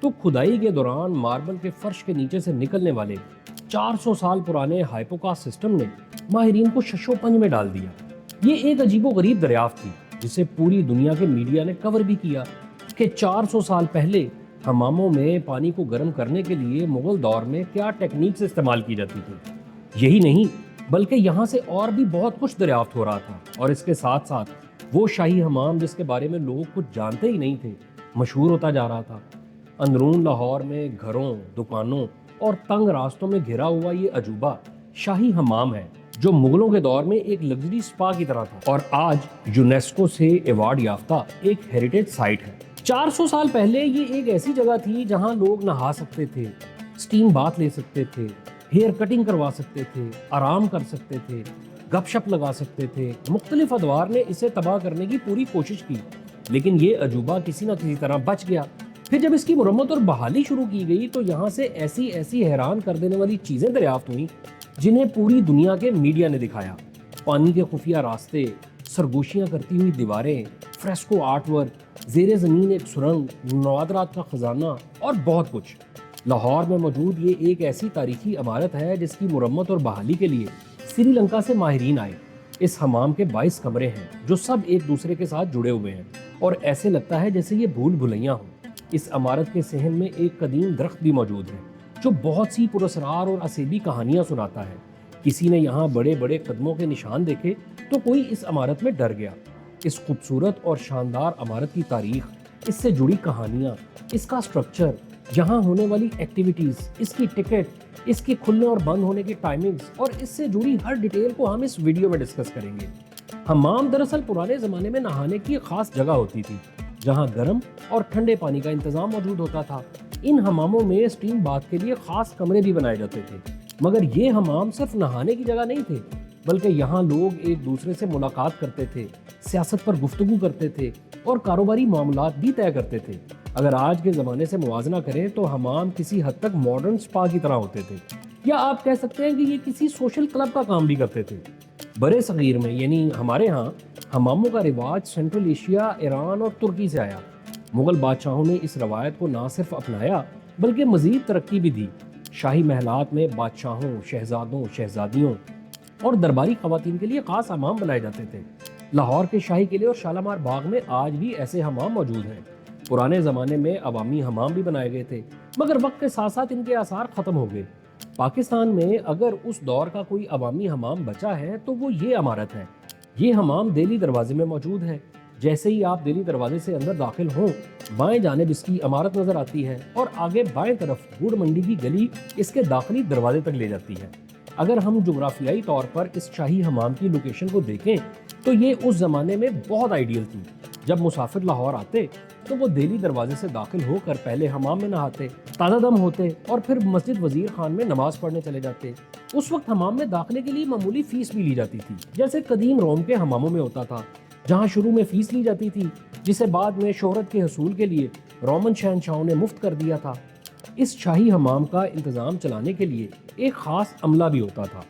تو کھدائی کے دوران ماربل کے فرش کے نیچے سے نکلنے والے 400 سال پرانے ہائپوکاسٹ سسٹم نے ماہرین کو شش و پنج میں ڈال دیا۔ یہ ایک عجیب و غریب دریافت تھی جسے پوری دنیا کے میڈیا نے کور بھی کیا کہ 400 سال پہلے حماموں میں پانی کو گرم کرنے کے لیے مغل دور میں کیا ٹیکنیکس استعمال کی جاتی تھی۔ یہی نہیں بلکہ یہاں سے اور بھی بہت کچھ دریافت ہو رہا تھا، اور اس کے ساتھ ساتھ وہ شاہی حمام جس کے بارے میں لوگ کچھ جانتے ہی نہیں تھے مشہور ہوتا جا رہا تھا۔ اندرون لاہور میں گھروں، دکانوں اور تنگ راستوں میں گھرا ہوا یہ عجوبہ شاہی حمام ہے جو مغلوں کے دور میں ایک لگژری سپا کی طرح تھا اور آج یونیسکو سے ایوارڈ یافتہ ایک ہیریٹیج سائٹ ہے۔ 400 سال پہلے یہ ایک ایسی جگہ تھی جہاں لوگ نہا سکتے تھے، سٹیم باتھ لے سکتے تھے، ہیئر کٹنگ کروا سکتے تھے، آرام کر سکتے تھے، گپ شپ لگا سکتے تھے۔ مختلف ادوار نے اسے تباہ کرنے کی پوری کوشش کی، لیکن یہ عجوبہ کسی نہ کسی طرح بچ گیا۔ پھر جب اس کی مرمت اور بحالی شروع کی گئی تو یہاں سے ایسی حیران کر دینے والی چیزیں دریافت ہوئیں جنہیں پوری دنیا کے میڈیا نے دکھایا۔ پانی کے خفیہ راستے، سرگوشیاں کرتی ہوئی دیواریں، فریسکو آرٹ ورک، زیر زمین ایک سرنگ، نوادرات کا خزانہ اور بہت کچھ۔ لاہور میں موجود یہ ایک ایسی تاریخی عمارت ہے جس کی مرمت اور بحالی کے لیے سری لنکا سے ماہرین آئے۔ اس حمام کے 22 کمرے ہیں جو سب ایک دوسرے کے ساتھ جڑے ہوئے ہیں اور ایسے لگتا ہے جیسے یہ بھول بھلیاں ہوں۔ اس عمارت کے صحن میں ایک قدیم درخت بھی موجود ہے جو بہت سی پراسرار اور اسیبی کہانیاں سناتا ہے۔ کسی نے یہاں بڑے بڑے قدموں کے نشان دیکھے تو کوئی اس عمارت میں ڈر گیا۔ اس خوبصورت اور شاندار عمارت کی تاریخ، اس سے جڑی کہانیاں، اس کا سٹرکچر، یہاں ہونے والی ایکٹیویٹیز، اس کی ٹکٹ، اس کے کھلنے اور بند ہونے کی ٹائمنگز اور اس سے جڑی ہر ڈیٹیل کو ہم اس ویڈیو میں ڈسکس کریں گے۔ حمام دراصل پرانے زمانے میں نہانے کی خاص جگہ ہوتی تھی جہاں گرم اور ٹھنڈے پانی کا انتظام موجود ہوتا تھا۔ ان حماموں میں سٹیم باتھ کے لیے خاص کمرے بھی بنائے جاتے تھے، مگر یہ حمام صرف نہانے کی جگہ نہیں تھے بلکہ یہاں لوگ ایک دوسرے سے ملاقات کرتے تھے، سیاست پر گفتگو کرتے تھے اور کاروباری معاملات بھی طے کرتے تھے۔ اگر آج کے زمانے سے موازنہ کریں تو حمام کسی حد تک ماڈرن سپا کی طرح ہوتے تھے، یا آپ کہہ سکتے ہیں کہ یہ کسی سوشل کلب کا کام بھی کرتے تھے۔ برے صغیر میں یعنی ہمارے ہاں حماموں کا رواج سینٹرل ایشیا، ایران اور ترکی سے آیا۔ مغل بادشاہوں نے اس روایت کو نہ صرف اپنایا بلکہ مزید ترقی بھی دی۔ شاہی محلات میں بادشاہوں، شہزادوں، شہزادیوں اور درباری خواتین کے لیے خاص حمام بنائے جاتے تھے۔ لاہور کے شاہی قلعے اور شالامار باغ میں آج بھی ایسے حمام موجود ہیں۔ پرانے زمانے میں عوامی حمام بھی بنائے گئے تھے مگر وقت کے ساتھ ساتھ ان کے آثار ختم ہو گئے۔ پاکستان میں اگر اس دور کا کوئی عوامی حمام بچا ہے تو وہ یہ عمارت ہے۔ یہ حمام دہلی دروازے میں موجود ہے۔ جیسے ہی آپ دہلی دروازے سے اندر داخل ہوں، بائیں جانب اس کی عمارت نظر آتی ہے اور آگے بائیں طرف گڑ منڈی کی گلی اس کے داخلی دروازے تک لے جاتی ہے۔ اگر ہم جغرافیائی طور پر اس شاہی حمام کی لوکیشن کو دیکھیں تو یہ اس زمانے میں بہت آئیڈیل تھی۔ جب مسافر لاہور آتے تو وہ دہلی دروازے سے داخل ہو کر پہلے حمام میں نہاتے، تازہ دم ہوتے اور پھر مسجد وزیر خان میں نماز پڑھنے چلے جاتے۔ اس وقت حمام میں داخلے کے لیے معمولی فیس بھی لی جاتی تھی، جیسے قدیم روم کے حماموں میں ہوتا تھا جہاں شروع میں فیس لی جاتی تھی جسے بعد میں شہرت کے حصول کے لیے رومن شہنشاہوں نے مفت کر دیا تھا۔ اس شاہی حمام کا انتظام چلانے کے لیے ایک خاص عملہ بھی ہوتا تھا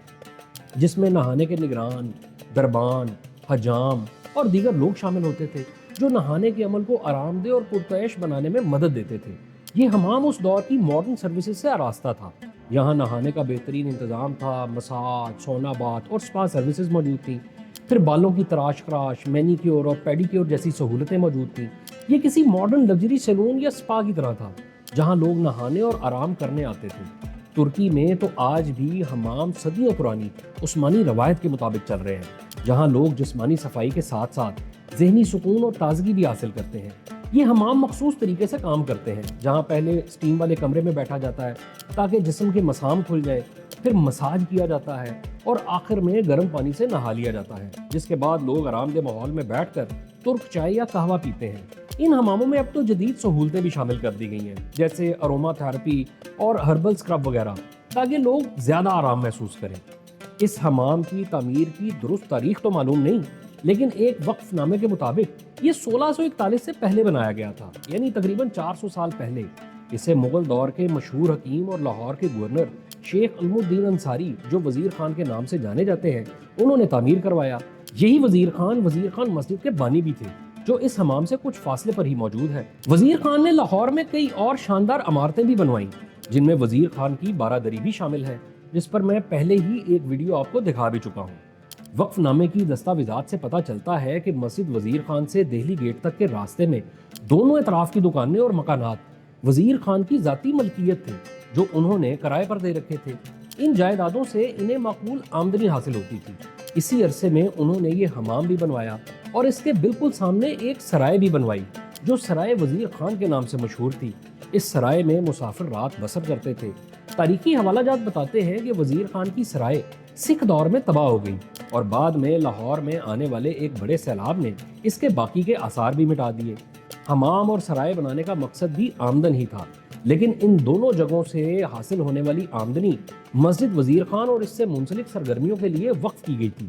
جس میں نہانے کے نگران، دربان، حجام اور دیگر لوگ شامل ہوتے تھے جو نہانے کے عمل کو آرام دہ اور پرتعیش بنانے میں مدد دیتے تھے۔ یہ حمام اس دور کی ماڈرن سروسز سے آراستہ تھا۔ یہاں نہانے کا بہترین انتظام تھا، مساج، سونا باتھ اور سپا سروسز موجود تھیں۔ پھر بالوں کی تراش خراش، مینیکیور اور پیڈیکیور جیسی سہولتیں موجود تھیں۔ یہ کسی ماڈرن لگژری سیلون یا سپا کی طرح تھا جہاں لوگ نہانے اور آرام کرنے آتے تھے۔ ترکی میں تو آج بھی حمام صدیوں پرانی عثمانی روایت کے مطابق چل رہے ہیں جہاں لوگ جسمانی صفائی کے ساتھ ساتھ ذہنی سکون اور تازگی بھی حاصل کرتے ہیں۔ یہ حمام مخصوص طریقے سے کام کرتے ہیں جہاں پہلے سٹیم والے کمرے میں بیٹھا جاتا ہے تاکہ جسم کے مسام کھل جائے، پھر مساج کیا جاتا ہے اور آخر میں گرم پانی سے نہا لیا جاتا ہے، جس کے بعد لوگ آرام دہ ماحول میں بیٹھ کر ترک چائے یا قہوہ پیتے ہیں۔ ان حماموں میں اب تو جدید سہولتیں بھی شامل کر دی گئی ہیں جیسے اروما تھراپی اور ہربل اسکرب وغیرہ تاکہ لوگ زیادہ آرام محسوس کریں۔ اس حمام کی تعمیر کی درست تاریخ تو معلوم نہیں، لیکن ایک وقف نامے کے مطابق یہ 1641 سے پہلے بنایا گیا تھا، یعنی تقریباً 400 سال پہلے۔ اسے مغل دور کے مشہور حکیم اور لاہور کے گورنر شیخ علم الدین انصاری، جو وزیر خان کے نام سے جانے جاتے ہیں، انہوں نے تعمیر کروایا۔ یہی وزیر خان مسجد کے بانی بھی تھے۔ جو اس حمام سے کچھ فاصلے پر ہی موجود ہے۔ وزیر خان نے لاہور میں کئی اور شاندار عمارتیں بھی بنوائیں، جن میں وزیر خان کی بارہ بھی شامل ہے، جس پر میں پہلے ہی ایک ویڈیو آپ کو دکھا بھی چکا ہوں۔ وقف نامے کی دستاویزات سے پتہ چلتا ہے کہ مسجد وزیر خان سے دہلی گیٹ تک کے راستے میں دونوں اطراف کی دکانیں اور مکانات وزیر خان کی ذاتی ملکیت تھے، جو انہوں نے کرائے پر دے رکھے تھے۔ ان جائیدادوں سے انہیں معقول آمدنی حاصل ہوتی تھی۔ اسی عرصے میں انہوں نے یہ حمام بھی بنوایا اور اس کے بالکل سامنے ایک سرائے بھی بنوائی، جو سرائے وزیر خان کے نام سے مشہور تھی۔ اس سرائے میں مسافر رات بسر کرتے تھے۔ تاریخی حوالہ جات بتاتے ہیں کہ وزیر خان کی سرائے سکھ دور میں تباہ ہو گئی اور بعد میں لاہور میں آنے والے ایک بڑے سیلاب نے اس کے باقی کے آثار بھی مٹا دیے۔ حمام اور سرائے بنانے کا مقصد بھی آمدن ہی تھا، لیکن ان دونوں جگہوں سے حاصل ہونے والی آمدنی مسجد وزیر خان اور اس سے منسلک سرگرمیوں کے لیے وقف کی گئی تھی۔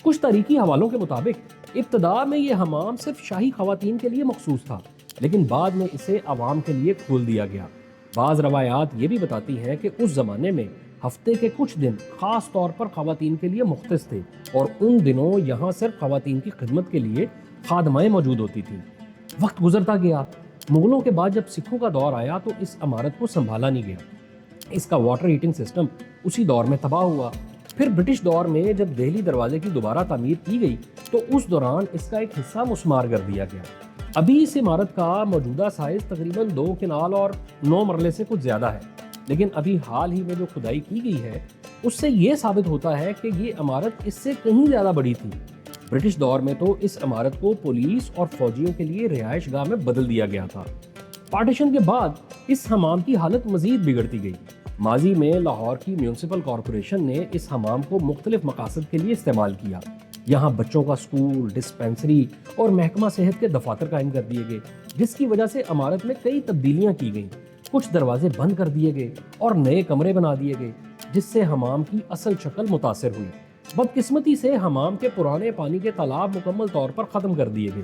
کچھ تاریخی حوالوں کے مطابق ابتدا میں یہ حمام صرف شاہی خواتین کے لیے مخصوص تھا، لیکن بعد میں اسے عوام کے لیے کھول دیا گیا۔ بعض روایات یہ بھی بتاتی ہیں کہ اس زمانے میں ہفتے کے کچھ دن خاص طور پر خواتین کے لیے مختص تھے، اور ان دنوں یہاں صرف خواتین کی خدمت کے لیے خادمائیں موجود ہوتی تھیں۔ وقت گزرتا گیا۔ مغلوں کے بعد جب سکھوں کا دور آیا تو اس عمارت کو سنبھالا نہیں گیا۔ اس کا واٹر ہیٹنگ سسٹم اسی دور میں تباہ ہوا۔ پھر برٹش دور میں جب دہلی دروازے کی دوبارہ تعمیر کی گئی تو اس دوران اس کا ایک حصہ مسمار کر دیا گیا۔ ابھی اس عمارت کا موجودہ سائز تقریباً 2 کنال اور 9 مرلے سے کچھ زیادہ ہے، لیکن ابھی حال ہی میں جو کھدائی کی گئی ہے اس سے یہ ثابت ہوتا ہے کہ یہ عمارت اس سے کہیں زیادہ بڑی تھی۔ برٹش دور میں تو اس عمارت کو پولیس اور فوجیوں کے لیے رہائش گاہ میں بدل دیا گیا تھا۔ پارٹیشن کے بعد اس حمام کی حالت مزید بگڑتی گئی۔ ماضی میں لاہور کی میونسپل کارپوریشن نے اس حمام کو مختلف مقاصد کے لیے استعمال کیا۔ یہاں بچوں کا اسکول، ڈسپینسری اور محکمہ صحت کے دفاتر قائم کر دیے گئے، جس کی وجہ سے عمارت میں کئی تبدیلیاں کی گئیں۔ کچھ دروازے بند کر دیے گئے اور نئے کمرے بنا دیے گئے، جس سے حمام کی اصل شکل متاثر ہوئی۔ بدقسمتی سے حمام کے پرانے پانی کے تالاب مکمل طور پر ختم کر دیے گئے۔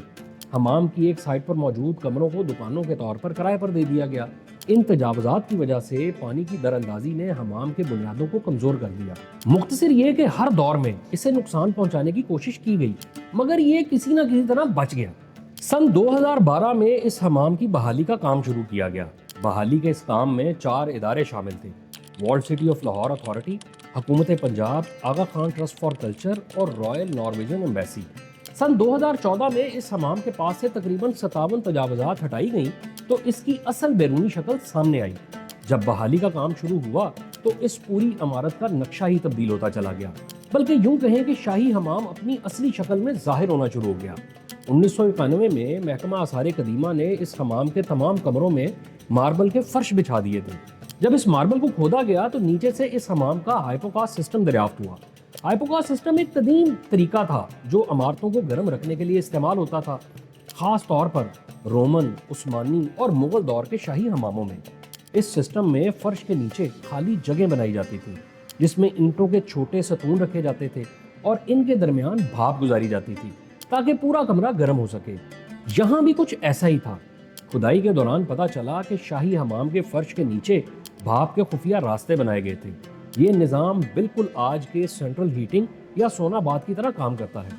حمام کی ایک سائٹ پر موجود کمروں کو دکانوں کے طور پر کرائے پر دے دیا گیا۔ ان تجاوزات کی وجہ سے پانی کی دراندازی نے حمام کے بنیادوں کو کمزور کر دیا۔ مختصر یہ کہ ہر دور میں اسے نقصان پہنچانے کی کوشش کی گئی، مگر یہ کسی نہ کسی طرح بچ گیا۔ سن 2012 میں اس حمام کی بحالی کا کام شروع کیا گیا۔ بحالی کے اس کام میں 4 ادارے شامل تھے: walled city of Lahore authority, حکومت پنجاب، آغا خان ٹرسٹ فار کلچر اور رائل نارویجن ایمبیسی۔ سن 2014 میں اس حمام کے پاس سے تقریباً 57 تجاوزات ہٹائی گئیں تو اس کی اصل بیرونی شکل سامنے آئی۔ جب بحالی کا کام شروع ہوا تو اس پوری عمارت کا نقشہ ہی تبدیل ہوتا چلا گیا، بلکہ یوں کہیں کہ شاہی حمام اپنی اصلی شکل میں ظاہر ہونا شروع ہو گیا۔ 1991 میں محکمہ آثار قدیمہ نے اس حمام کے تمام کمروں میں ماربل کے فرش بچھا دیے تھے۔ جب اس ماربل کو کھودا گیا تو نیچے سے اس حمام کا ہائپوکاسٹ سسٹم دریافت ہوا۔ ہائپوکاسٹ سسٹم ایک قدیم طریقہ تھا جو عمارتوں کو گرم رکھنے کے لیے استعمال ہوتا تھا، خاص طور پر رومن، عثمانی اور مغل دور کے شاہی حماموں میں۔ اس سسٹم میں فرش کے نیچے خالی جگہ بنائی جاتی تھی، جس میں اینٹوں کے چھوٹے ستون رکھے جاتے تھے اور ان کے درمیان بھاپ گزاری جاتی تھی تاکہ پورا کمرہ گرم ہو سکے۔ یہاں بھی کچھ ایسا ہی تھا۔ کھدائی کے دوران پتہ چلا کہ شاہی حمام کے فرش کے نیچے بھاپ کے خفیہ راستے بنائے گئے تھے۔ یہ نظام بالکل آج کے سینٹرل ہیٹنگ یا سونا بات کی طرح کام کرتا ہے۔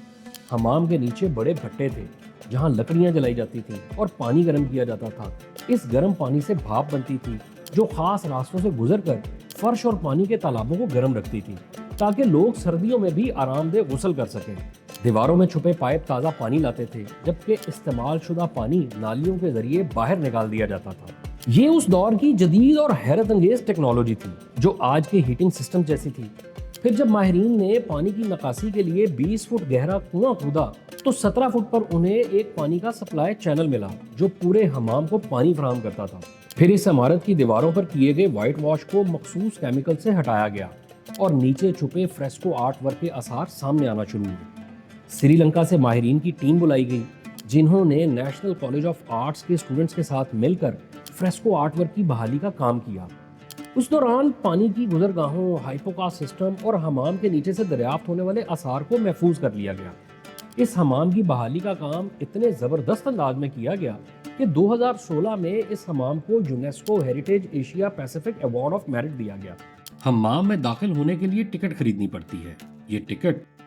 حمام کے نیچے بڑے بھٹے تھے جہاں لکڑیاں جلائی جاتی تھیں اور پانی گرم کیا جاتا تھا۔ اس گرم پانی سے بھاپ بنتی تھی جو خاص راستوں سے گزر کر فرش اور پانی کے تالابوں کو گرم رکھتی تھی تاکہ لوگ سردیوں میں بھی آرام دہ غسل کر سکیں۔ دیواروں میں چھپے پائپ تازہ پانی لاتے تھے، جبکہ استعمال شدہ پانی نالیوں کے ذریعے باہر نکال دیا جاتا تھا۔ یہ اس دور کی جدید اور حیرت انگیز ٹیکنالوجی تھی جو آج کے ہیٹنگ سسٹم جیسی تھی۔ پھر جب ماہرین نے پانی کی نکاسی کے لیے 20 فٹ گہرا کنواں کھودا تو 17 فٹ پر انہیں ایک پانی کا سپلائی چینل ملا جو پورے حمام کو پانی فراہم کرتا تھا۔ پھر اس عمارت کی دیواروں پر کیے گئے وائٹ واش کو مخصوص کیمیکل سے ہٹایا گیا اور نیچے چھپے فریسکو آرٹ ورک کے آثار سامنے آنا شروع ہوئے۔ سری لنکا سے ماہرین کی ٹیم بلائی گئی جنہوں نے نیشنل کالج آف آرٹس کے اسٹوڈنٹس کے ساتھ مل کر فریسکو آرٹ ورک کی بحالی کا کام کیا۔ اس دوران پانی کی گزرگاہوں، ہائپوکاسٹ سسٹم اور حمام کے نیچے سے دریافت ہونے والے آثار کو محفوظ کر لیا گیا۔ اس حمام کی بحالی کا کام اتنے زبردست انداز میں کیا گیا کہ 2016 میں اس حمام کو UNESCO heritage Asia Pacific award of merit دیا گیا۔ حمام میں داخل ہونے کے لیے ٹکٹ خریدنی پڑتی ہے۔ یہ ٹکٹ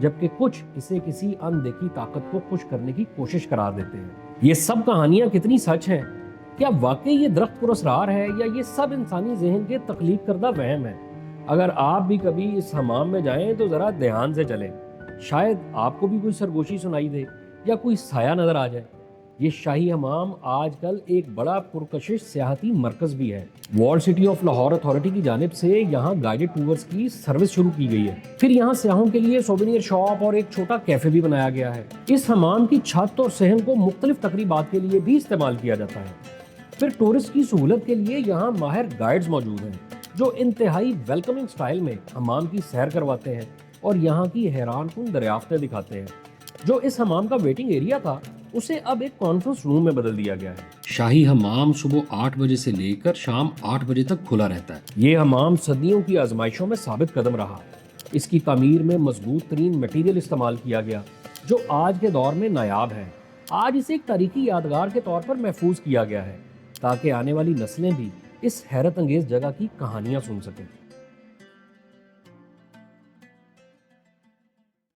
جبکہ کچھ اسے کسی اندیکھی طاقت کو خوش کرنے کی کوشش قرار دیتے ہیں۔ یہ سب کہانیاں کتنی سچ ہیں؟ کیا واقعی یہ درخت پراسرار ہے یا یہ سب انسانی ذہن کے تخلیق کردہ وہم ہے؟ اگر آپ بھی کبھی اس حمام میں جائیں تو ذرا دھیان سے چلیں، شاید آپ کو بھی کوئی سرگوشی سنائی دے یا کوئی سایہ نظر آ جائے۔ یہ شاہی حمام آج کل ایک بڑا پرکشش سیاحتی مرکز بھی ہے۔ وارلڈ سٹی آف لاہور اتھارٹی کی جانب سے یہاں گائیڈڈ ٹورز کی سروس شروع کی گئی ہے۔ پھر یہاں سیاحوں کے لیے سووینیر شاپ اور ایک چھوٹا کیفے بھی بنایا گیا ہے۔ اس حمام کی چھت اور صحن کو مختلف تقریبات کے لیے بھی استعمال کیا جاتا ہے۔ پھر ٹورسٹ کی سہولت کے لیے یہاں ماہر گائیڈز موجود ہیں جو انتہائی ویلکمنگ سٹائل میں حمام کی سیر کرواتے ہیں اور یہاں کی حیران کن دریافتیں دکھاتے ہیں۔ جو اس حمام کا ویٹنگ ایریا تھا اسے اب ایک کانفرنس روم میں بدل دیا گیا ہے۔ شاہی حمام صبح 8 بجے سے لے کر شام 8 بجے تک کھلا رہتا ہے۔ یہ حمام صدیوں کی آزمائشوں میں ثابت قدم رہا۔ اس کی تعمیر میں مضبوط ترین میٹیریل استعمال کیا گیا جو آج کے دور میں نایاب ہے۔ آج اسے ایک تاریخی یادگار کے طور پر محفوظ کیا گیا ہے تاکہ آنے والی نسلیں بھی اس حیرت انگیز جگہ کی کہانیاں سن سکیں۔